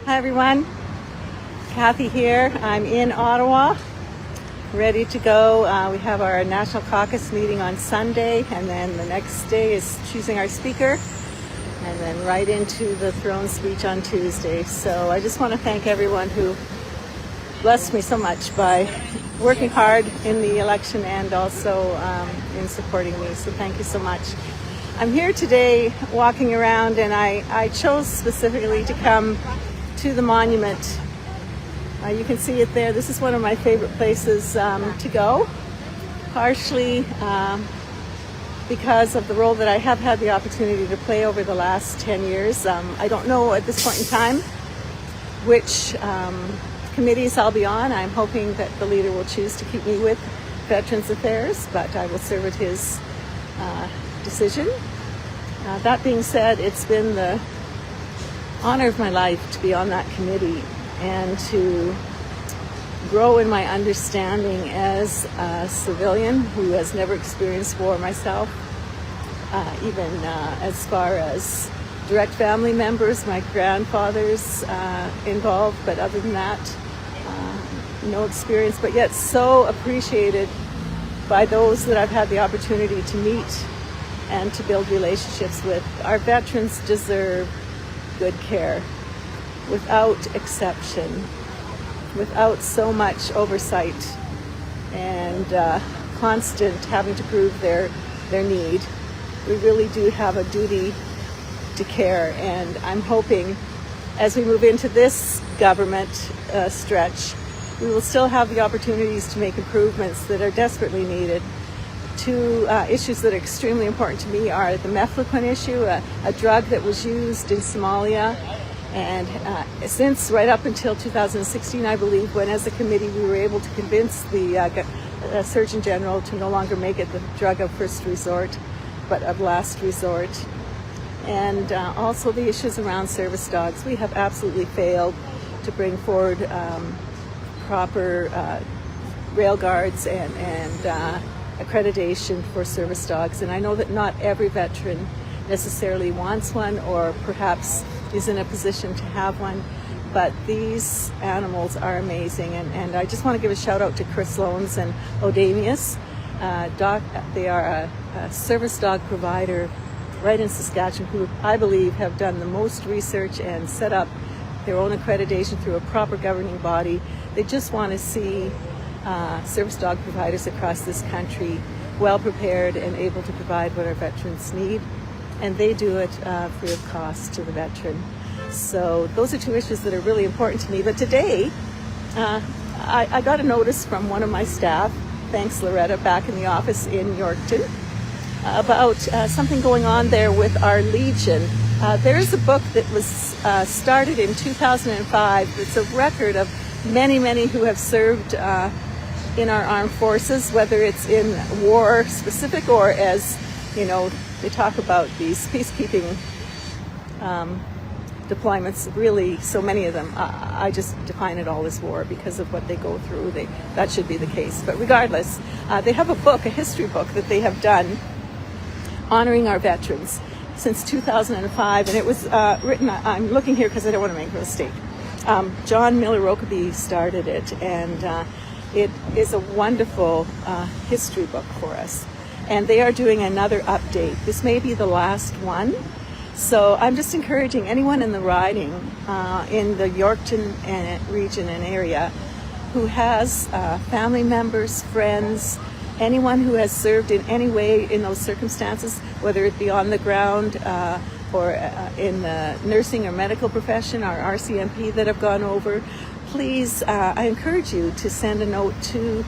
Hi everyone, Cathay here. I'm in Ottawa, ready to go. We have our National Caucus meeting on Sunday, and then the next day is choosing our speaker, and then right into the throne speech on Tuesday. So I just want to thank everyone who blessed me so much by working hard in the election and also in supporting me. So thank you so much. I'm here today walking around, and I chose specifically to come to the monument. You can see it there. This is one of my favorite places to go, partially because of the role that I have had the opportunity to play over the last 10 years. I don't know at this point in time which committees I'll be on. I'm hoping that the leader will choose to keep me with Veterans Affairs, but I will serve at his decision. That being said, it's been the honor of my life to be on that committee and to grow in my understanding as a civilian who has never experienced war myself, even as far as direct family members, my grandfather's involved, but other than that, no experience, but yet so appreciated by those that I've had the opportunity to meet and to build relationships with. Our veterans deserve good care, without exception, without so much oversight and constant having to prove their need. We really do have a duty to care, and I'm hoping as we move into this government stretch, we will still have the opportunities to make improvements that are desperately needed. Two issues that are extremely important to me are the mefloquine issue, a drug that was used in Somalia, and since right up until 2016, I believe, when as a committee we were able to convince the Surgeon General to no longer make it the drug of first resort, but of last resort. And also the issues around service dogs. We have absolutely failed to bring forward proper rail guards and accreditation for service dogs, and I know that not every veteran necessarily wants one or perhaps is in a position to have one, but these animals are amazing, and I just want to give a shout out to Chris Loans and Odamius. They are a service dog provider right in Saskatchewan who I believe have done the most research and set up their own accreditation through a proper governing body. They just want to see service dog providers across this country well prepared and able to provide what our veterans need, and they do it free of cost to the veteran. So those are two issues that are really important to me. But today I got a notice from one of my staff, thanks Loretta, back in the office in Yorkton, about something going on there with our Legion. There is a book that was started in 2005. It's a record of many who have served in our armed forces, whether it's in war specific or as, you know, they talk about these peacekeeping deployments. Really, so many of them, I just define it all as war because of what they go through. That should be the case. But regardless, they have a book, a history book that they have done honoring our veterans since 2005, and it was written, I'm looking here because I don't want to make a mistake. John Miller Rokeby started it, and it is a wonderful history book for us. And they are doing another update. This may be the last one. So I'm just encouraging anyone in the riding, in the Yorkton region and area, who has family members, friends, anyone who has served in any way in those circumstances, whether it be on the ground or in the nursing or medical profession, our RCMP that have gone over, please, I encourage you to send a note to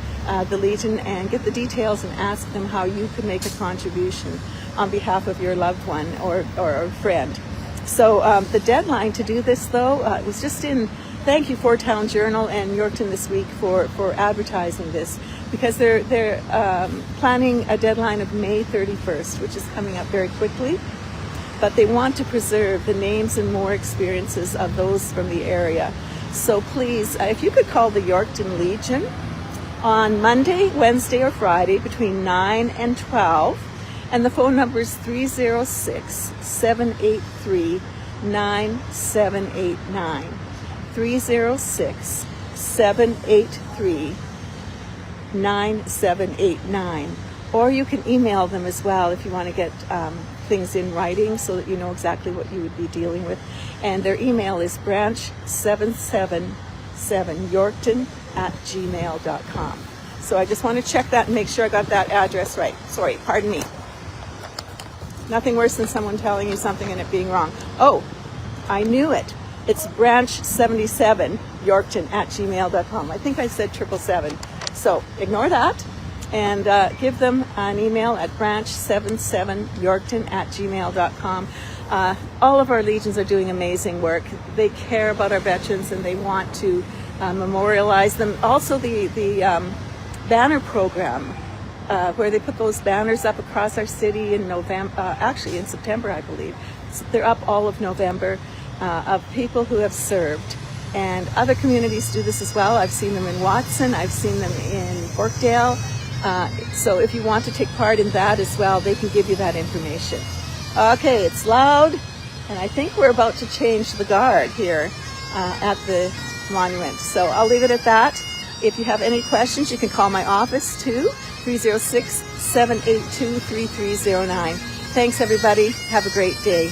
the Legion and get the details and ask them how you could make a contribution on behalf of your loved one or a friend. So the deadline to do this, though, it was just in, thank you Four Town Journal and Yorkton This Week for advertising this, because they're planning a deadline of May 31st, which is coming up very quickly. But they want to preserve the names and more experiences of those from the area. So please, if you could call the Yorkton Legion on Monday, Wednesday, or Friday between 9 and 12, and the phone number is 306-783-9789. 306-783-9789. Or you can email them as well if you want to get things in writing so that you know exactly what you would be dealing with. And their email is branch777yorkton@gmail.com. So I just want to check that and make sure I got that address right. Sorry, pardon me. Nothing worse than someone telling you something and it being wrong. Oh, I knew it. It's branch77yorkton@gmail.com. I think I said 777. So ignore that and give them an email at branch77yorkton@gmail.com. All of our legions are doing amazing work. They care about our veterans and they want to memorialize them. Also the banner program where they put those banners up across our city in November, actually in September, I believe. They're up all of November of people who have served. And other communities do this as well. I've seen them in Watson. I've seen them in Yorkdale. So if you want to take part in that as well, they can give you that information. Okay, it's loud. And I think we're about to change the guard here at the monument. So I'll leave it at that. If you have any questions, you can call my office too, 306-782-3309. Thanks, everybody. Have a great day.